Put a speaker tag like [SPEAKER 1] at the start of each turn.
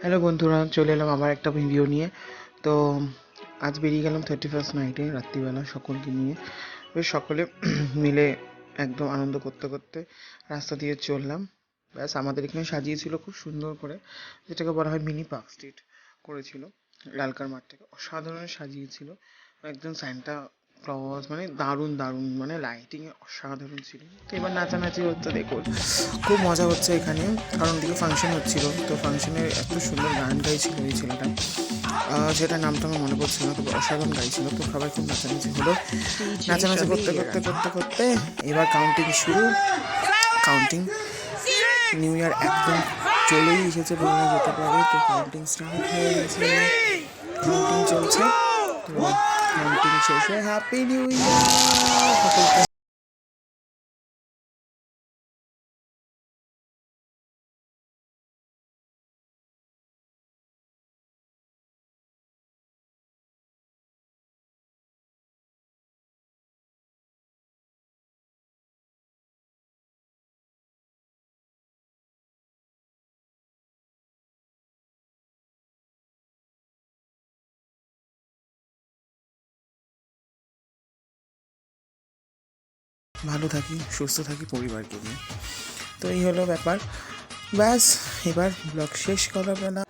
[SPEAKER 1] Hello বন্ধুরা, চলে এলাম আবার একটা ভিডিও নিয়ে। তো আজ বেরিয়ে গেলাম 31st নাইটে, রাত্রিবেলা সকলকে নিয়ে। বেশ সকলে মিলে একদম আনন্দ করতে করতে রাস্তা দিয়ে চললাম। ব্যাস, আমাদের এখানে সাজিয়েছিল খুব সুন্দর করে, যেটাকে বলা হয় মিনি পার্ক স্ট্রিট করেছিল লালকার মাঠ থেকে। অসাধারণ সাজিয়েছিল একদম সান্টা ক্লজ, মানে দারুণ দারুণ, মানে লাইটিংয়ে অসাধারণ ছিল। তো এবার নাচানাচি হচ্ছে, দেখুন খুব মজা হচ্ছে এখানে, কারণ দিকে ফাংশন হচ্ছিল। তো ফাংশনে এত সুন্দর গান গাইছিল এই ছেলেটা, যেটা নামটা আমার মনে পড়ছে না, তবে অসাধারণ গাইছিল। তো সবাই খুব নাচানাচি হলো, নাচানাচি করতে করতে করতে করতে এবার কাউন্টিং শুরু। কাউন্টিং, নিউ ইয়ার একদম চলেই এসেছে বলা যেতে পারে। তো কাউন্টিং স্টার্ট হয়ে গেছে, কাউন্টিং চলছে। তো কাউন্টিং শেষে হ্যাপি নিউ ইয়ার সকলকে। ভালো থাকি, সুস্থ থাকি পরিবারকে নিয়ে। তো এই হলো ব্যাপার। ব্যাস, এবার ব্লগ শেষ করা বেলা।